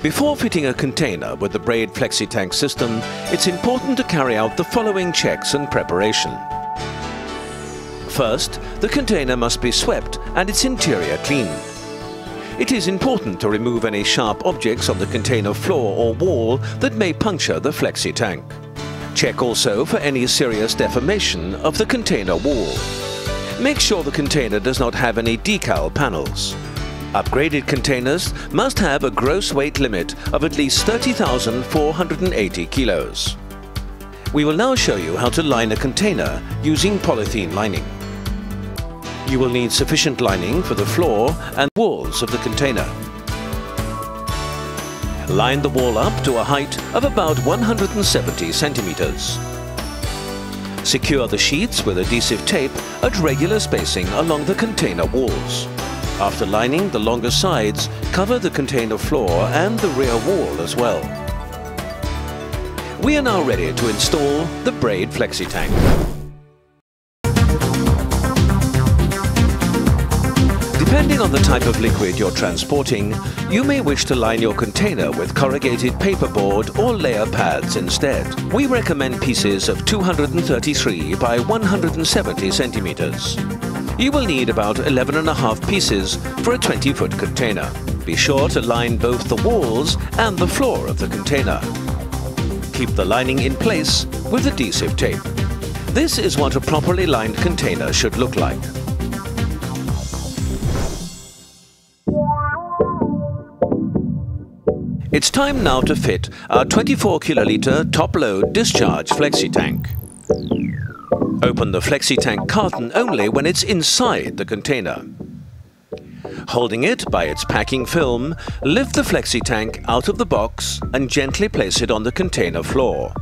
Before fitting a container with the Braid flexi-tank system, it's important to carry out the following checks and preparation. First, the container must be swept and its interior cleaned. It is important to remove any sharp objects on the container floor or wall that may puncture the flexi-tank. Check also for any serious deformation of the container wall. Make sure the container does not have any decal panels. Upgraded containers must have a gross weight limit of at least 30,480 kilos. We will now show you how to line a container using polythene lining. You will need sufficient lining for the floor and walls of the container. Line the wall up to a height of about 170 centimeters. Secure the sheets with adhesive tape at regular spacing along the container walls. After lining the longer sides, cover the container floor and the rear wall as well. We are now ready to install the Braid flexi-tank. Depending on the type of liquid you're transporting, you may wish to line your container with corrugated paperboard or layer pads instead. We recommend pieces of 233 by 170 centimeters. You will need about 11.5 pieces for a 20-foot container. Be sure to line both the walls and the floor of the container. Keep the lining in place with adhesive tape. This is what a properly lined container should look like. It's time now to fit our 24 kiloliter top-load discharge flexi-tank. Open the flexi-tank carton only when it's inside the container. Holding it by its packing film, lift the flexi-tank out of the box and gently place it on the container floor.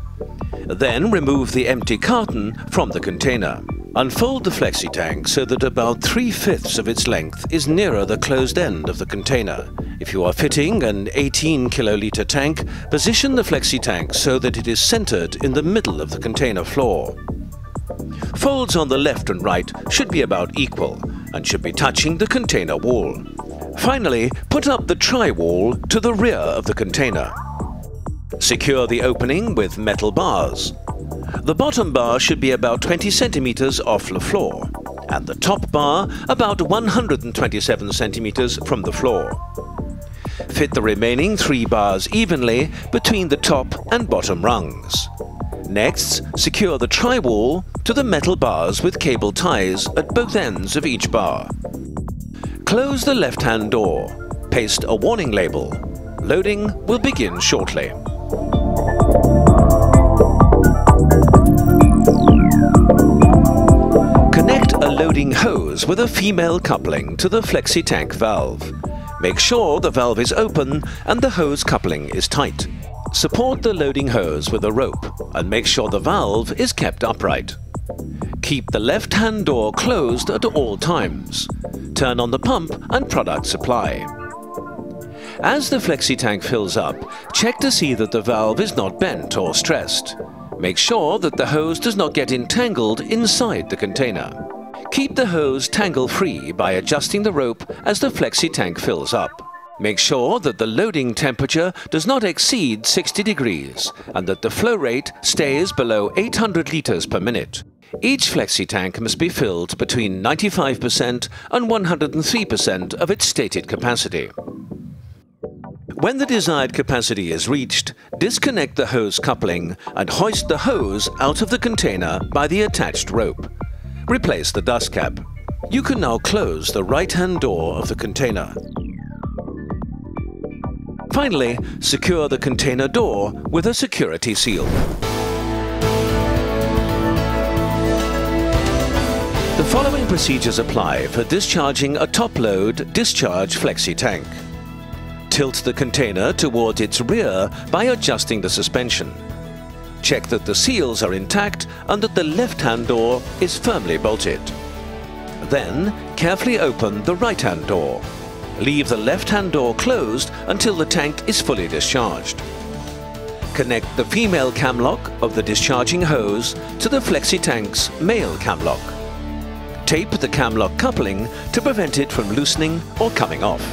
Then remove the empty carton from the container. Unfold the flexi-tank so that about 3/5 of its length is nearer the closed end of the container. If you are fitting an 18 kiloliter tank, position the flexi-tank so that it is centered in the middle of the container floor. Folds on the left and right should be about equal and should be touching the container wall. Finally, put up the tri-wall to the rear of the container. Secure the opening with metal bars. The bottom bar should be about 20 centimeters off the floor and the top bar about 127 centimeters from the floor. Fit the remaining 3 bars evenly between the top and bottom rungs. Next, secure the tri-wall to the metal bars with cable ties at both ends of each bar. Close the left-hand door. Paste a warning label. Loading will begin shortly. Connect a loading hose with a female coupling to the flexi-tank valve. Make sure the valve is open and the hose coupling is tight. Support the loading hose with a rope and make sure the valve is kept upright. Keep the left-hand door closed at all times. Turn on the pump and product supply. As the flexi-tank fills up, check to see that the valve is not bent or stressed. Make sure that the hose does not get entangled inside the container. Keep the hose tangle-free by adjusting the rope as the flexi-tank fills up. Make sure that the loading temperature does not exceed 60 degrees and that the flow rate stays below 800 liters per minute. Each flexi-tank must be filled between 95% and 103% of its stated capacity. When the desired capacity is reached, disconnect the hose coupling and hoist the hose out of the container by the attached rope. Replace the dust cap. You can now close the right-hand door of the container. Finally, secure the container door with a security seal. The following procedures apply for discharging a top-load discharge flexi-tank. Tilt the container towards its rear by adjusting the suspension. Check that the seals are intact and that the left-hand door is firmly bolted. Then, carefully open the right-hand door. Leave the left-hand door closed until the tank is fully discharged. Connect the female cam lock of the discharging hose to the flexi-tank's male cam lock. Tape the cam lock coupling to prevent it from loosening or coming off.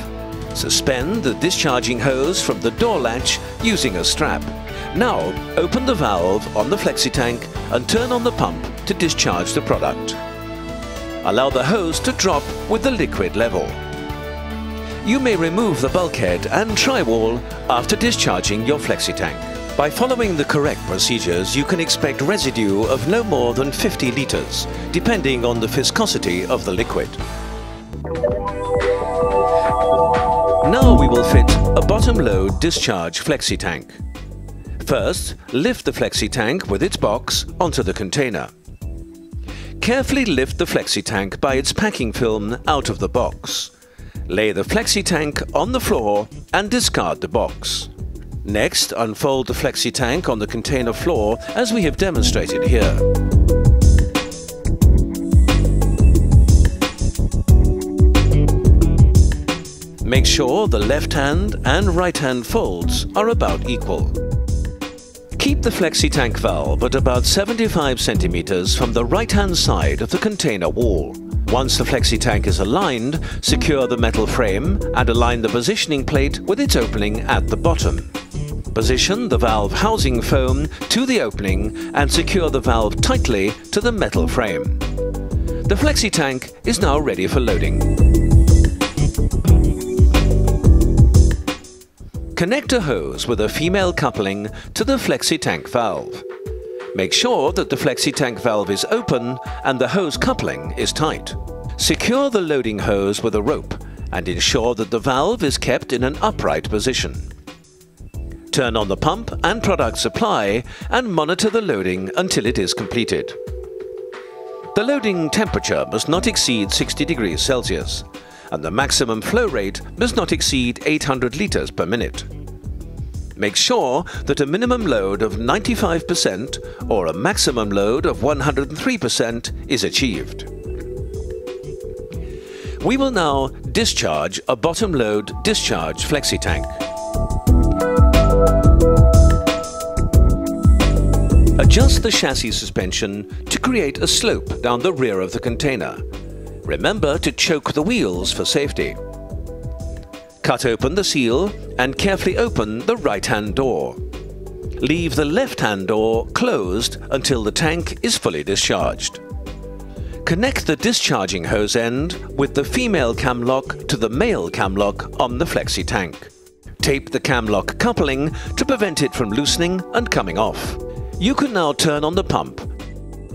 Suspend the discharging hose from the door latch using a strap. Now open the valve on the flexi tank and turn on the pump to discharge the product. Allow the hose to drop with the liquid level. You may remove the bulkhead and tri-wall after discharging your flexi tank. By following the correct procedures, you can expect residue of no more than 50 litres, depending on the viscosity of the liquid. Now we will fit a bottom-load discharge flexi tank. First, lift the flexi tank with its box onto the container. Carefully lift the flexi tank by its packing film out of the box. Lay the flexi tank on the floor and discard the box. Next, unfold the flexi tank on the container floor as we have demonstrated here. Make sure the left hand and right hand folds are about equal. Keep the flexi tank valve at about 75 centimeters from the right hand side of the container wall. Once the flexi tank is aligned, secure the metal frame and align the positioning plate with its opening at the bottom. Position the valve housing foam to the opening and secure the valve tightly to the metal frame. The flexi tank is now ready for loading. Connect a hose with a female coupling to the flexi tank valve. Make sure that the flexi tank valve is open and the hose coupling is tight. Secure the loading hose with a rope and ensure that the valve is kept in an upright position. Turn on the pump and product supply and monitor the loading until it is completed. The loading temperature must not exceed 60 degrees Celsius and the maximum flow rate must not exceed 800 liters per minute. Make sure that a minimum load of 95% or a maximum load of 103% is achieved. We will now discharge a bottom load discharge flexi tank. Adjust the chassis suspension to create a slope down the rear of the container. Remember to choke the wheels for safety. Cut open the seal and carefully open the right-hand door. Leave the left-hand door closed until the tank is fully discharged. Connect the discharging hose end with the female cam lock to the male cam lock on the flexi tank. Tape the cam lock coupling to prevent it from loosening and coming off. You can now turn on the pump.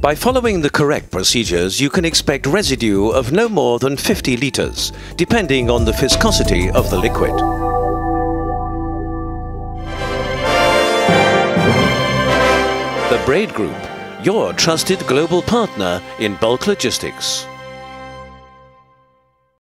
By following the correct procedures, you can expect residue of no more than 50 litres, depending on the viscosity of the liquid. The Braid Group, your trusted global partner in bulk logistics.